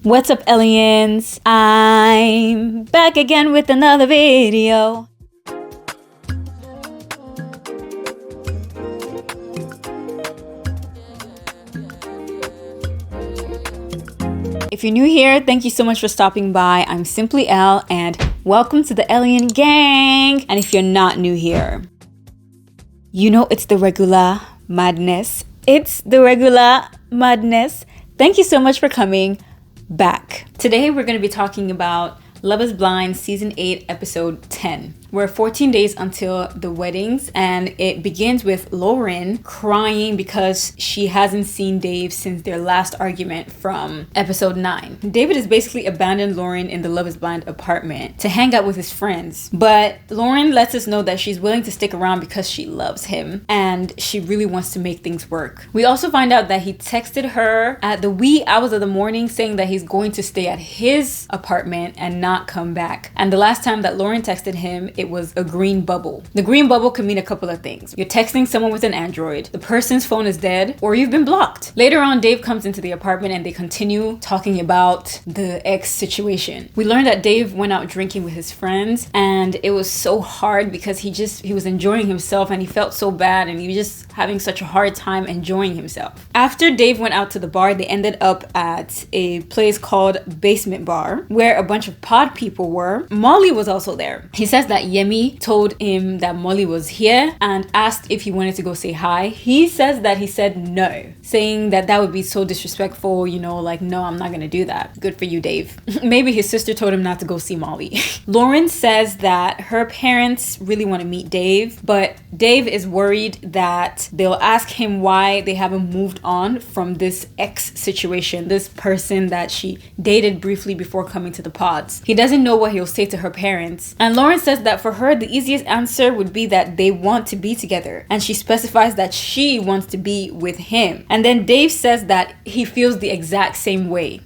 What's up, ELiens? I'm back again with another video. If you're new here, thank you so much for stopping by. I'm Simply Elle and welcome to the ELien gang. And if you're not new here, you know it's the regular madness. It's the regular madness. Thank you so much for coming back. Today we're going to be talking about Love is Blind Season 8 Episode 10. We're 14 days until the weddings and it begins with Lauren crying because she hasn't seen Dave since their last argument from episode 9. David has basically abandoned Lauren in the Love is Blind apartment to hang out with his friends, but Lauren lets us know that she's willing to stick around because she loves him and she really wants to make things work. We also find out that he texted her at the wee hours of the morning saying that he's going to stay at his apartment and not come back. And the last time that Lauren texted him, it was a green bubble. The green bubble could mean a couple of things. You're texting someone with an Android, the person's phone is dead, or you've been blocked. Later on, Dave comes into the apartment and they continue talking about the ex situation. We learned that Dave went out drinking with his friends and it was so hard because he was enjoying himself and he felt so bad and he was just having such a hard time enjoying himself. After Dave went out to the bar, they ended up at a place called Basement Bar where a bunch of pod people were. Molly was also there. He says that Yemi told him that Molly was here and asked if he wanted to go say hi. He says that he said no, saying that that would be so disrespectful, like, no, I'm not gonna do that. Good for you, Dave. Maybe his sister told him not to go see Molly. Lauren says that her parents really want to meet Dave, but Dave is worried that they'll ask him why they haven't moved on from this ex situation, this person that she dated briefly before coming to the pods. He doesn't know what he'll say to her parents. And Lauren says that for her, the easiest answer would be that they want to be together. And she specifies that she wants to be with him. And then Dave says that he feels the exact same way.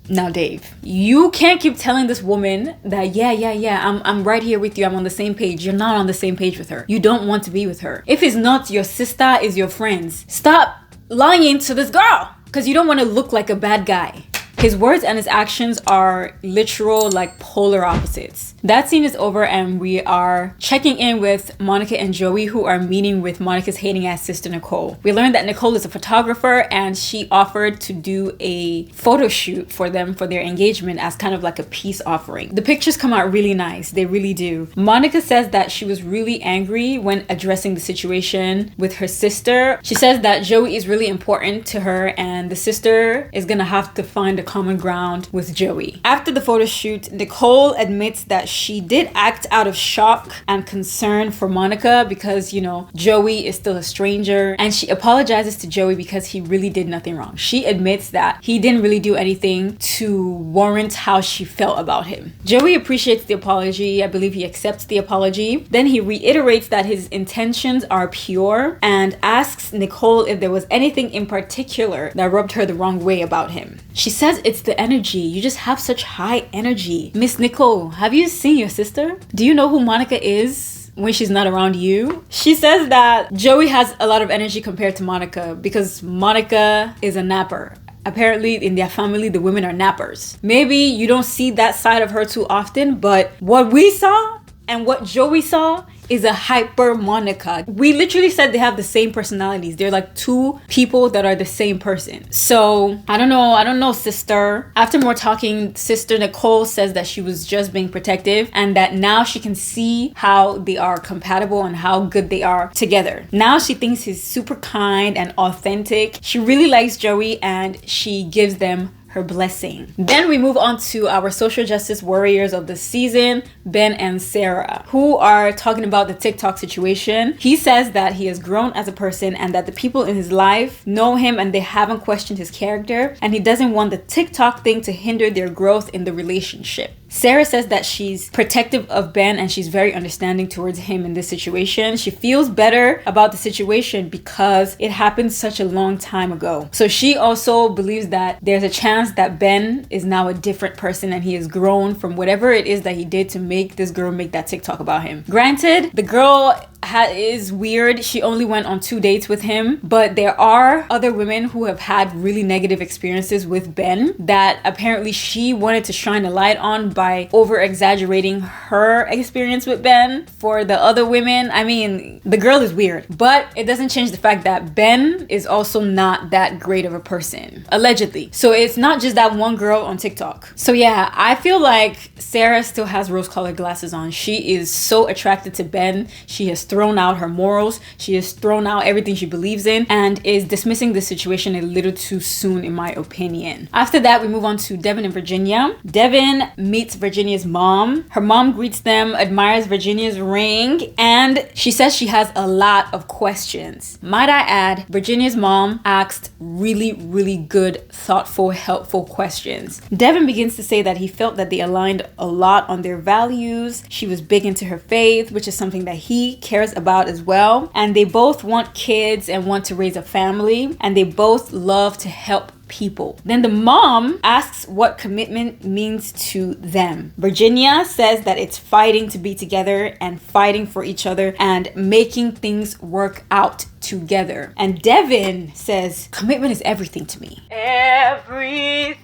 Now, Dave, you can't keep telling this woman that, I'm right here with you. I'm on the same page. You're not on the same page with her. You don't want to be with her. If it's not your sister, it's your friends. Stop lying to this girl because you don't want to look like a bad guy. His words and his actions are literal, like polar opposites. That scene is over and we are checking in with Monica and Joey, who are meeting with Monica's hating ass sister Nicole. We learned that Nicole is a photographer and she offered to do a photo shoot for them for their engagement as kind of like a peace offering. The pictures come out really nice. They really do. Monica says that she was really angry when addressing the situation with her sister. She says that Joey is really important to her and the sister is gonna have to find a common ground with Joey. After the photo shoot, Nicole admits that she did act out of shock and concern for Monica because, Joey is still a stranger, and she apologizes to Joey because he really did nothing wrong. She admits that he didn't really do anything to warrant how she felt about him. Joey appreciates the apology. I believe he accepts the apology. Then he reiterates that his intentions are pure and asks Nicole if there was anything in particular that rubbed her the wrong way about him. She says it's the energy. You just have such high energy. Miss Nicole, have you seen your sister? Do you know who Monica is when she's not around you? She says that Joey has a lot of energy compared to Monica because Monica is a napper. Apparently in their family, the women are nappers. Maybe you don't see that side of her too often, but what we saw and what Joey saw is a hyper Monica. We literally said they have the same personalities. They're like two people that are the same person. So I don't know, sister. After more talking, sister Nicole says that she was just being protective and that now she can see how they are compatible and how good they are together. Now she thinks he's super kind and authentic. She really likes Joey and she gives them her blessing. Then we move on to our social justice warriors of the season, Ben and Sarah, who are talking about the TikTok situation. He says that he has grown as a person and that the people in his life know him and they haven't questioned his character, and he doesn't want the TikTok thing to hinder their growth in the relationship. Sarah says that she's protective of Ben and she's very understanding towards him in this situation. She feels better about the situation because it happened such a long time ago. So she also believes that there's a chance that Ben is now a different person and he has grown from whatever it is that he did to make this girl make that TikTok about him. Granted, the girl is weird. She only went on 2 dates with him, but there are other women who have had really negative experiences with Ben that apparently she wanted to shine a light on by over exaggerating her experience with Ben for the other women. I mean, the girl is weird, but it doesn't change the fact that Ben is also not that great of a person, allegedly. So it's not just that one girl on TikTok. So yeah, I feel like Sarah still has rose-colored glasses on. She is so attracted to Ben. She has thrown out her morals. She has thrown out everything she believes in and is dismissing the situation a little too soon, in my opinion. After that, we move on to Devin and Virginia. Devin meets Virginia's mom. Her mom greets them, admires Virginia's ring, and she says she has a lot of questions. Might I add, Virginia's mom asked really, really good, thoughtful, helpful questions. Devin begins to say that he felt that they aligned a lot on their values. She was big into her faith, which is something that he cares about as well. And they both want kids and want to raise a family, and they both love to help people. Then the mom asks what commitment means to them. Virginia says that it's fighting to be together and fighting for each other and making things work out together. And Devin says, commitment is everything to me. Everything.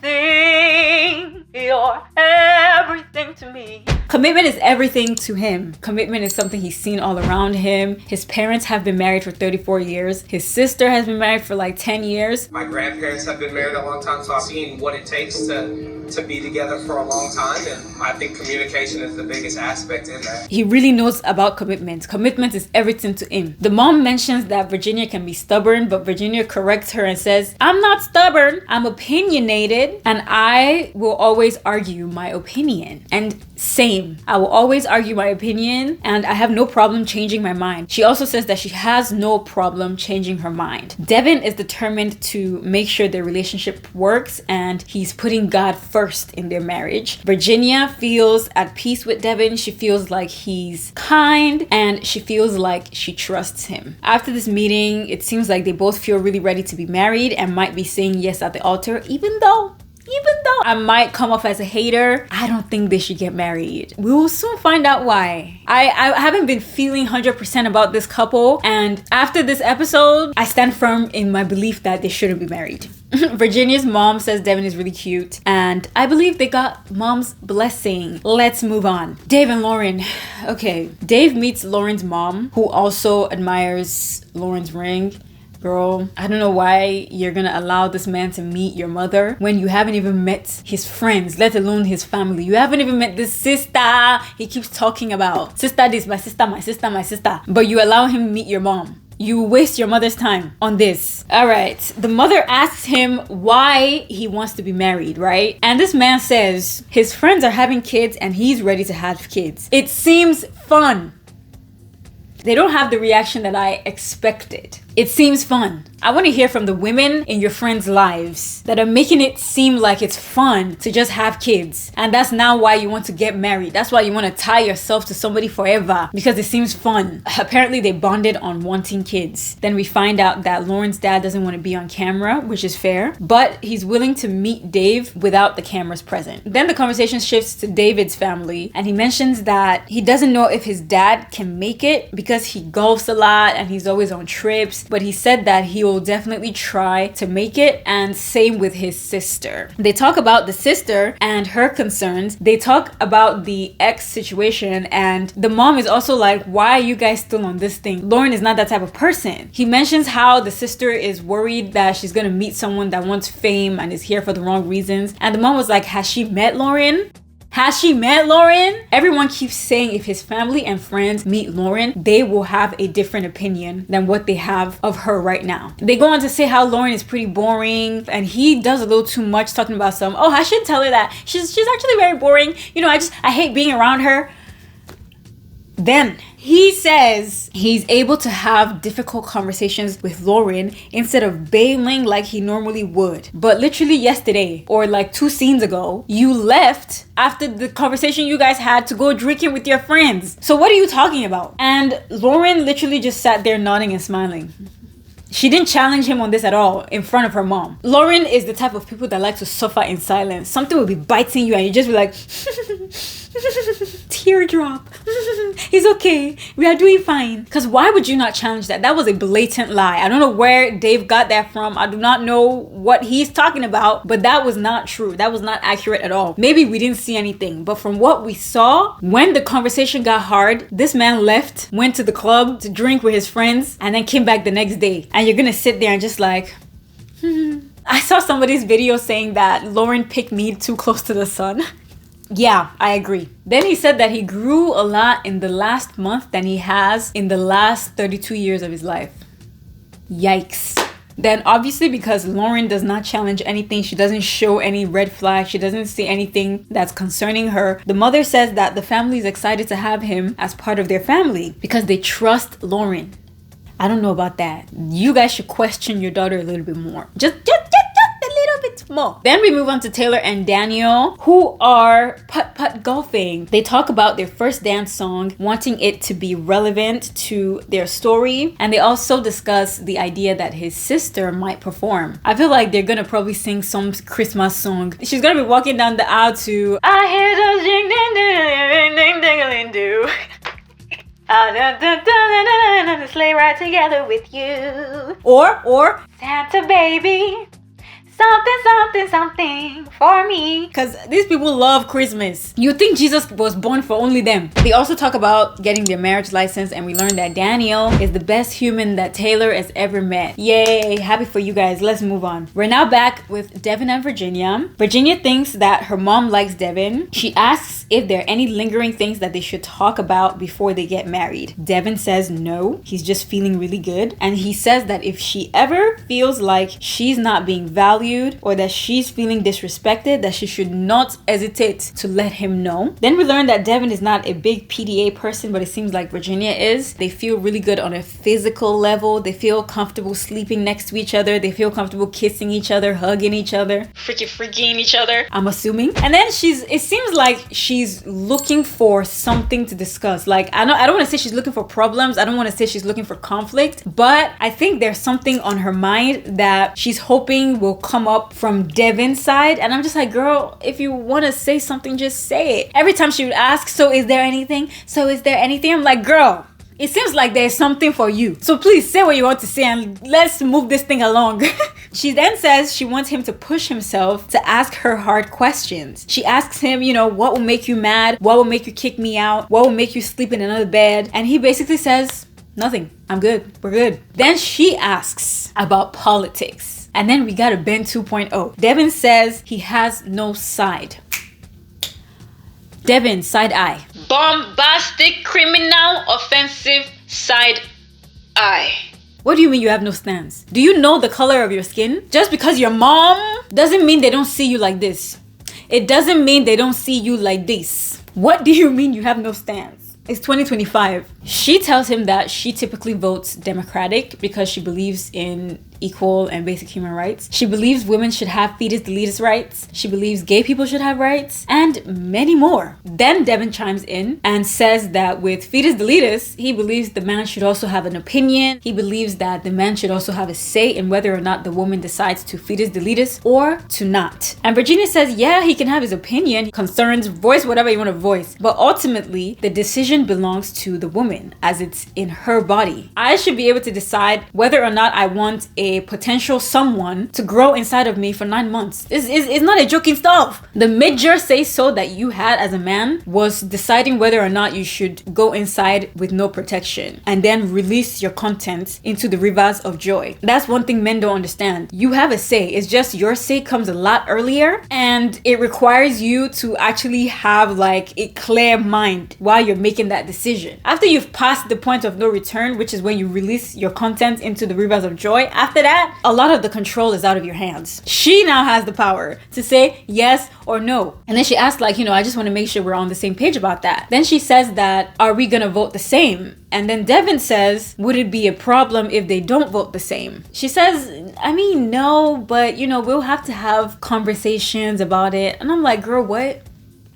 You're everything to me. Commitment is everything to him. Commitment is something he's seen all around him. His parents have been married for 34 years. His sister has been married for like 10 years. My grandparents have been married a long time, so I've seen what it takes to be together for a long time, and I think communication is the biggest aspect in that. He really knows about commitment. Commitment is everything to him. The mom mentions that Virginia can be stubborn, but Virginia corrects her and says, I'm not stubborn, I'm opinionated, and I will always argue my opinion. And same, I will always argue my opinion, and I have no problem changing my mind. She also says that she has no problem changing her mind. Devin is determined to make sure their relationship works, and he's putting God first in their marriage. Virginia feels at peace with Devin. She feels like he's kind, and she feels like she trusts him. After this meeting, it seems like they both feel really ready to be married and might be saying yes at the altar, even though I might come off as a hater, I don't think they should get married. We will soon find out why. I haven't been feeling 100% about this couple, and after this episode, I stand firm in my belief that they shouldn't be married. Virginia's mom says Devin is really cute, and I believe they got mom's blessing. Let's move on. Dave and Lauren. Okay, Dave meets Lauren's mom, who also admires Lauren's ring. Girl, I don't know why you're gonna allow this man to meet your mother when you haven't even met his friends, let alone his family. You haven't even met this sister he keeps talking about. Sister this, my sister, my sister, my sister. But you allow him to meet your mom. You waste your mother's time on this. All right. The mother asks him why he wants to be married, right? And this man says his friends are having kids and he's ready to have kids. It seems fun. They don't have the reaction that I expected. It seems fun. I want to hear from the women in your friends' lives that are making it seem like it's fun to just have kids. And that's now why you want to get married. That's why you want to tie yourself to somebody forever, because it seems fun. Apparently they bonded on wanting kids. Then we find out that Lauren's dad doesn't want to be on camera, which is fair, but he's willing to meet Dave without the cameras present. Then the conversation shifts to David's family, and he mentions that he doesn't know if his dad can make it because he golfs a lot and he's always on trips. But he said that he will definitely try to make it, and same with his sister. They talk about the sister and her concerns. They talk about the ex situation, and the mom is also like, why are you guys still on this thing? Lauren is not that type of person. He mentions how the sister is worried that she's gonna meet someone that wants fame and is here for the wrong reasons. And the mom was like, has she met Lauren? Has she met Lauren? Everyone keeps saying if his family and friends meet Lauren, they will have a different opinion than what they have of her right now. They go on to say how Lauren is pretty boring, and he does a little too much talking about I shouldn't tell her that. She's actually very boring. You know, I hate being around her. Then he says he's able to have difficult conversations with Lauren instead of bailing like he normally would. But literally yesterday, or like 2 scenes ago, you left after the conversation you guys had to go drinking with your friends. So what are you talking about? And Lauren literally just sat there nodding and smiling. She didn't challenge him on this at all in front of her mom. Lauren is the type of people that like to suffer in silence. Something will be biting you and you just be like, teardrop. He's okay. We are doing fine. Because why would you not challenge that? That was a blatant lie. I don't know where Dave got that from. I do not know what he's talking about, but that was not true. That was not accurate at all. Maybe we didn't see anything, but from what we saw, when the conversation got hard, this man left, went to the club to drink with his friends, and then came back the next day. And you're gonna sit there and just like, I saw somebody's video saying that Lauren picked me too close to the sun. Yeah, I agree. Then he said that he grew a lot in the last month than he has in the last 32 years of his life. Yikes. Then obviously, because Lauren does not challenge anything, she doesn't show any red flags, she doesn't see anything that's concerning her, the mother says that the family is excited to have him as part of their family because they trust Lauren. I don't know about that. You guys should question your daughter a little bit more. Just a little bit more. Then we move on to Taylor and Daniel, who are putt-putt golfing. They talk about their first dance song, wanting it to be relevant to their story. And they also discuss the idea that his sister might perform. I feel like they're gonna probably sing some Christmas song. She's gonna be walking down the aisle to I hear those ding ding ding ding ding ding do. Sleigh ride together with you. Or Santa baby, something for me. Because these people love Christmas. You think Jesus was born for only them. They also talk about getting their marriage license, and we learned that Daniel is the best human that Taylor has ever met. Yay, happy for you guys. Let's move on. We're now back with Devin and Virginia. Virginia thinks that her mom likes Devin. She asks if there are any lingering things that they should talk about before they get married. Devin says no, he's just feeling really good. And he says that if she ever feels like she's not being valued or that she's feeling disrespected, that she should not hesitate to let him know. Then we learned that Devin is not a big PDA person, but it seems like Virginia is. They feel really good on a physical level. They feel comfortable sleeping next to each other. They feel comfortable kissing each other, hugging each other, freaking each other, I'm assuming. And then it seems like she's looking for something to discuss. Like, I don't want to say she's looking for problems. I don't want to say she's looking for conflict, but I think there's something on her mind that she's hoping will come up from Devin's side. And I'm just like, girl, if you want to say something, just say it. Every time she would ask, so is there anything? I'm like, girl, it seems like there's something for you. So please say what you want to say and let's move this thing along. She then says she wants him to push himself to ask her hard questions. She asks him, what will make you mad? What will make you kick me out? What will make you sleep in another bed? And he basically says, nothing. I'm good. We're good. Then she asks about politics. And then we got a Ben 2.0. Devin says he has no side. Devin, side eye. Bombastic, criminal, offensive, side eye. What do you mean you have no stance? Do you know the color of your skin? Just because your mom doesn't mean they don't see you like this. It doesn't mean they don't see you like this. What do you mean you have no stance? It's 2025. She tells him that she typically votes Democratic because she believes in equal and basic human rights. She believes women should have fetus deletus rights. She believes gay people should have rights, and many more. Then Devin chimes in and says that with fetus deletus, he believes the man should also have an opinion. He believes that the man should also have a say in whether or not the woman decides to fetus deletus or to not. And Virginia says, yeah, he can have his opinion, concerns, voice whatever you want to voice, but ultimately the decision belongs to the woman as it's in her body. I should be able to decide whether or not I want a potential someone to grow inside of me for 9 months. It's not a joking stuff. The major say so that you had as a man was deciding whether or not you should go inside with no protection and then release your content into the rivers of joy. That's one thing men don't understand. You have a say. It's just your say comes a lot earlier and it requires you to actually have like a clear mind while you're making that decision. After you've passed the point of no return, which is when you release your content into the rivers of joy, after that, a lot of the control is out of your hands. She now has the power to say yes or no. And then she asks like, I just want to make sure we're on the same page about that. Then she says that, are we gonna vote the same? And then Devin says, would it be a problem if they don't vote the same? She says, no, but we'll have to have conversations about it. And I'm like, girl, what?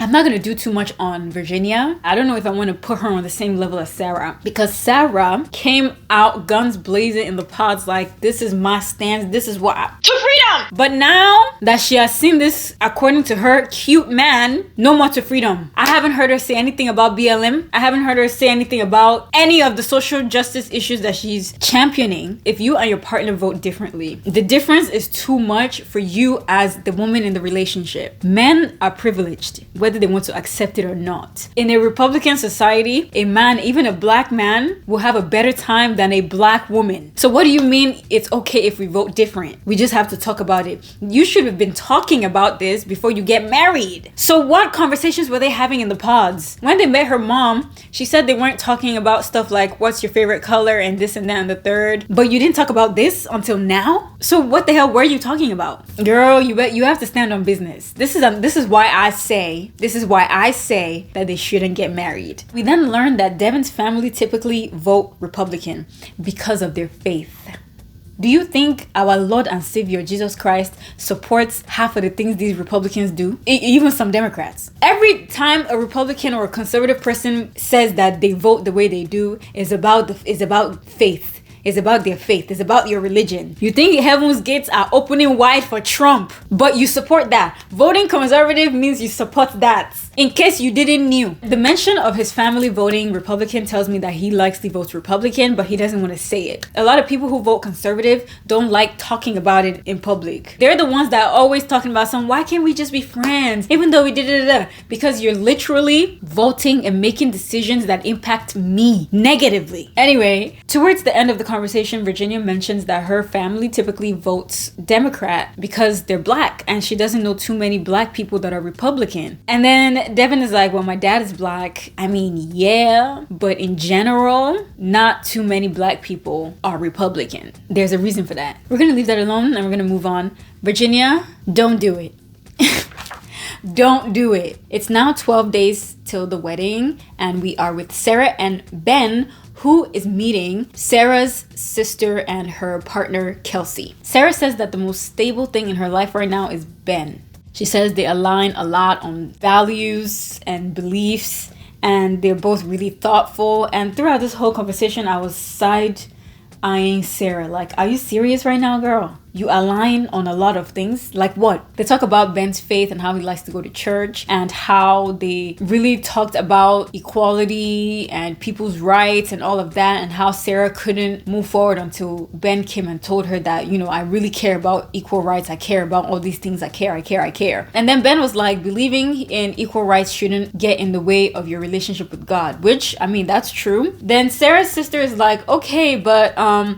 I'm not going to do too much on Virginia. I don't know if I want to put her on the same level as Sarah, because Sarah came out guns blazing in the pods like, this is my stance, this is what to freedom. But now that she has seen this, according to her, cute man, no more to freedom. I haven't heard her say anything about BLM. I haven't heard her say anything about any of the social justice issues that she's championing. If you and your partner vote differently, the difference is too much for you as the woman in the relationship. Men are privileged, whether they want to accept it or not. In a Republican society, a man, even a black man, will have a better time than a black woman. So what do you mean it's okay if we vote different? We just have to talk about it. You should have been talking about this before you get married. So what conversations were they having in the pods? When they met her mom, she said they weren't talking about stuff like what's your favorite color and this and that and the third. But you didn't talk about this until now? So what the hell were you talking about? Girl, you have to stand on business. This is why I say that they shouldn't get married. We then learned that Devin's family typically vote Republican because of their faith. Do you think our Lord and Savior Jesus Christ supports half of the things these Republicans do? Even some Democrats. Every time a Republican or a conservative person says that they vote the way they do, is about faith. It's about their faith. It's about your religion. You think heaven's gates are opening wide for Trump, but you support that. Voting conservative means you support that. In case you didn't knew. The mention of his family voting Republican tells me that he likes to vote Republican, but he doesn't want to say it. A lot of people who vote conservative don't like talking about it in public. They're the ones that are always talking about why can't we just be friends? Even though we did it, because you're literally voting and making decisions that impact me negatively. Anyway, towards the end of the conversation, Virginia mentions that her family typically votes Democrat because they're black, and she doesn't know too many black people that are Republican. And then Devin is like, well, my dad is black. I mean, yeah, but in general, not too many black people are Republican. There's a reason for that. We're gonna leave that alone and we're gonna move on. Virginia, don't do it. Don't do it. It's now 12 days till the wedding, and we are with Sarah and Ben, who is meeting Sarah's sister and her partner, Kelsey. Sarah says that the most stable thing in her life right now is Ben. She says they align a lot on values and beliefs, and they're both really thoughtful. And throughout this whole conversation, I was side-eyeing Sarah. Like, are you serious right now, girl? You align on a lot of things. Like what? They talk about Ben's faith and how he likes to go to church, and how they really talked about equality and people's rights and all of that, and how Sarah couldn't move forward until Ben came and told her that, I really care about equal rights. I care about all these things. I care. And then Ben was like, believing in equal rights shouldn't get in the way of your relationship with God, which, I mean, that's true. Then Sarah's sister is like, okay, but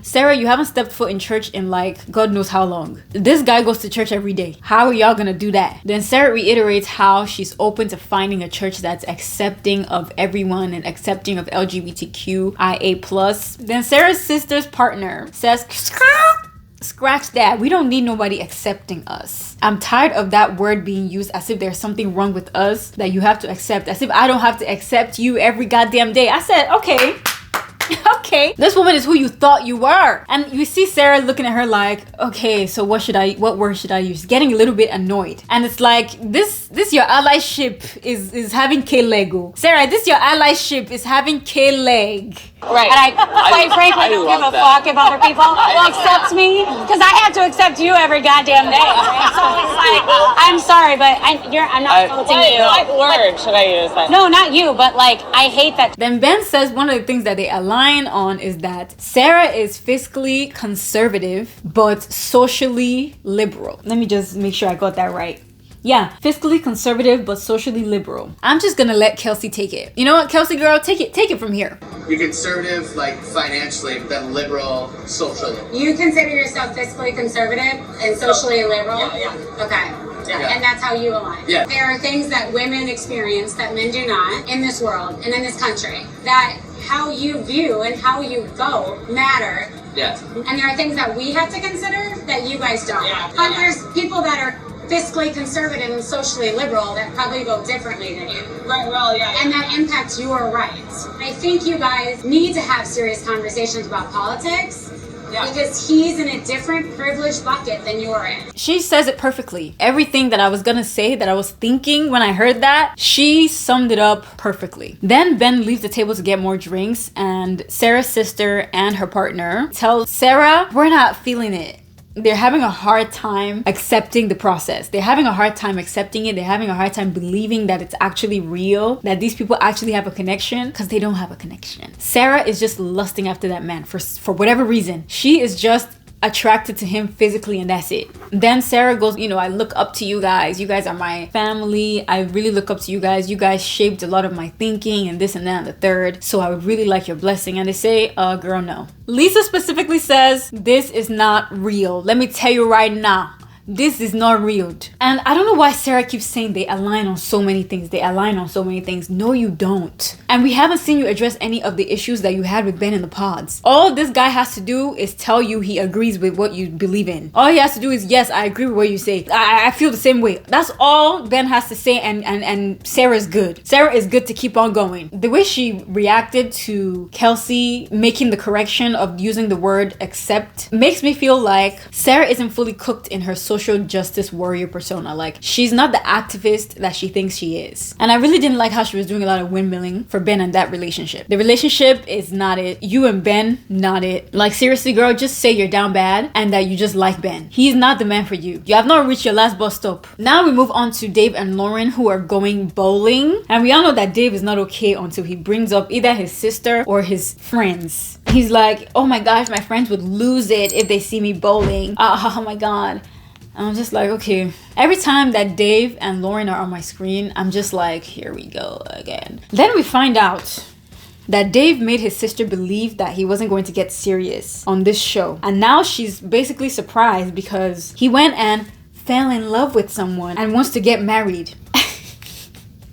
Sarah, you haven't stepped foot in church in like God knows how long. This guy goes to church every day. How are y'all gonna do that? Then Sarah reiterates how she's open to finding a church that's accepting of everyone and accepting of LGBTQIA+. Then Sarah's sister's partner says, scratch that. We don't need nobody accepting us. I'm tired of that word being used as if there's something wrong with us that you have to accept, as if I don't have to accept you every goddamn day. I said, okay. Okay, this woman is who you thought you were. And you see Sarah looking at her like, okay, so what word should I use? Getting a little bit annoyed. And it's like, this your allyship is having K-Lego. Sarah, this your allyship is having K-leg. Right. And I quite frankly don't give a fuck if other people will accept me, because I have to accept you every goddamn day. Right? So it's like, I'm sorry, but I'm not insulting you. What word should I use? No, not you, but like, I hate that. Then Ben says one of the things that they align on is that Sarah is fiscally conservative, but socially liberal. Let me just make sure I got that right. Yeah, fiscally conservative, but socially liberal. I'm just gonna let Kelsey take it. You know what, Kelsey girl, take it from here. You're conservative, like financially, but then liberal socially. You consider yourself fiscally conservative and socially liberal? Yeah. Okay. Yeah. And that's how you align. Yeah. There are things that women experience that men do not in this world and in this country. That how you view and how you go matter. Yes. And there are things that we have to consider that you guys don't. Yeah. But there's people that are fiscally conservative and socially liberal that probably vote differently than you. Right, well, yeah. And that impacts your rights. I think you guys need to have serious conversations about politics because he's in a different privileged bucket than you're in. She says it perfectly. Everything that I was gonna say, that I was thinking when I heard that, she summed it up perfectly. Then Ben leaves the table to get more drinks, and Sarah's sister and her partner tell Sarah, we're not feeling it. They're having a hard time accepting the process. They're having a hard time accepting it. They're having a hard time believing that it's actually real, that these people actually have a connection, because they don't have a connection. Sarah is just lusting after that man for whatever reason. She is just attracted to him physically, and that's it. Then Sarah goes, you know, I look up to you guys. You guys are my family. I really look up to you guys. You guys shaped a lot of my thinking and this and that and the third. So I would really like your blessing. And they say, girl, no. Lisa specifically says, this is not real. Let me tell you right now. This is not real. And I don't know why Sarah keeps saying they align on so many things. They align on so many things. No, you don't. And we haven't seen you address any of the issues that you had with Ben in the pods. All this guy has to do is tell you he agrees with what you believe in. All he has to do is, yes, I agree with what you say. I feel the same way. That's all Ben has to say, and Sarah's good. Sarah is good to keep on going. The way she reacted to Kelsey making the correction of using the word accept makes me feel like Sarah isn't fully cooked in her social justice warrior persona. Like, she's not the activist that she thinks she is. And I really didn't like how she was doing a lot of windmilling for Ben and that relationship. The relationship is not it. You and Ben, not it. Like, seriously, girl, just say you're down bad and that you just like Ben. He's not the man for you. You have not reached your last bus stop. Now we move on to Dave and Lauren, who are going bowling. And we all know that Dave is not okay until he brings up either his sister or his friends. He's like, oh my gosh, my friends would lose it if they see me bowling. Oh my God. I'm just like, okay. Every time that Dave and Lauren are on my screen, I'm just like, here we go again. Then we find out that Dave made his sister believe that he wasn't going to get serious on this show. And now she's basically surprised because he went and fell in love with someone and wants to get married.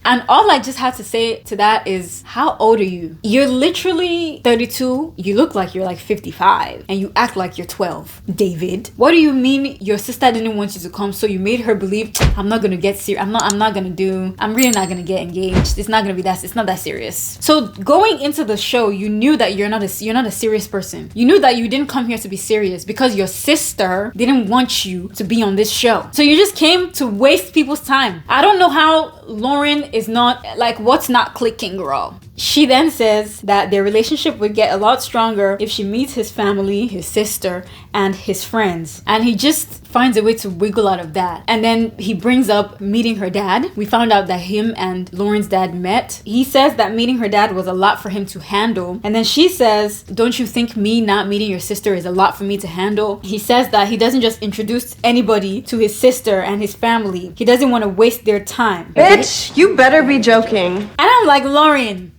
And all I just had to say to that is, how old are you? You're literally 32. You look like you're like 55. And you act like you're 12. David, what do you mean your sister didn't want you to come, so you made her believe, I'm not gonna get serious. I'm really not gonna get engaged. It's not that serious. So going into the show, you knew that you're not a serious person. You knew that you didn't come here to be serious because your sister didn't want you to be on this show. So you just came to waste people's time. I don't know how Lauren is not, like, what's not clicking, girl? She then says that their relationship would get a lot stronger if she meets his family, his sister, and his friends. And he just finds a way to wiggle out of that. And then he brings up meeting her dad. We found out that him and Lauren's dad met. He says that meeting her dad was a lot for him to handle. And then she says, don't you think me not meeting your sister is a lot for me to handle? He says that he doesn't just introduce anybody to his sister and his family. He doesn't want to waste their time. Bitch, you better be joking. And I'm like, Lauren,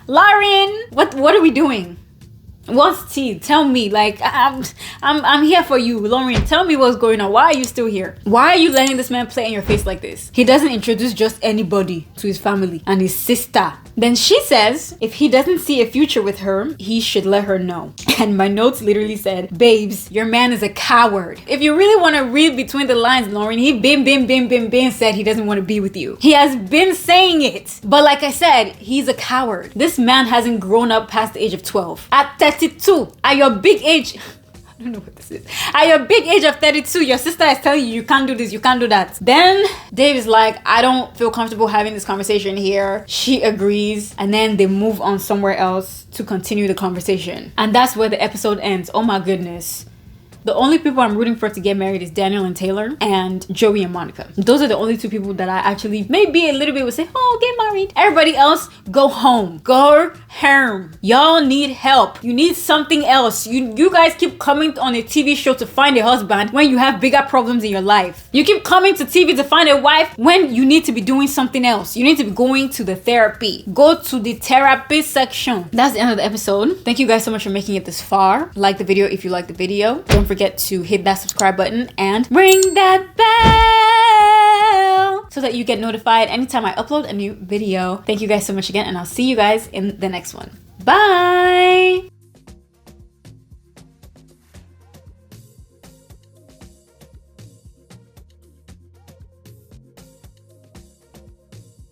what are we doing? What's tea? Tell me. Like, I'm here for you, Lauren. Tell me what's going on. Why are you still here? Why are you letting this man play in your face like this? He doesn't introduce just anybody to his family and his sister. Then she says if he doesn't see a future with her, he should let her know. And my notes literally said, babes, your man is a coward. If you really want to read between the lines, Lauren, he been said he doesn't want to be with you. He has been saying it. But like I said, he's a coward. This man hasn't grown up past the age of 12. At 32, at your big age, I don't know what this is. At your big age of 32, your sister is telling you can't do this, you can't do that. Then Dave is like, I don't feel comfortable having this conversation here. She agrees, and then they move on somewhere else to continue the conversation. And that's where the episode ends. Oh my goodness. The only people I'm rooting for to get married is Daniel and Taylor and Joey and Monica. Those are the only two people that I actually maybe a little bit would say, oh, get married. Everybody else, go home. Go home. Y'all need help. You need something else. You guys keep coming on a TV show to find a husband when you have bigger problems in your life. You keep coming to TV to find a wife when you need to be doing something else. You need to be going to the therapy. Go to the therapy section. That's the end of the episode. Thank you guys so much for making it this far. Like the video if you like the video. Don't forget to hit that subscribe button and ring that bell so that you get notified anytime I upload a new video. Thank you guys so much again, and I'll see you guys in the next one. Bye.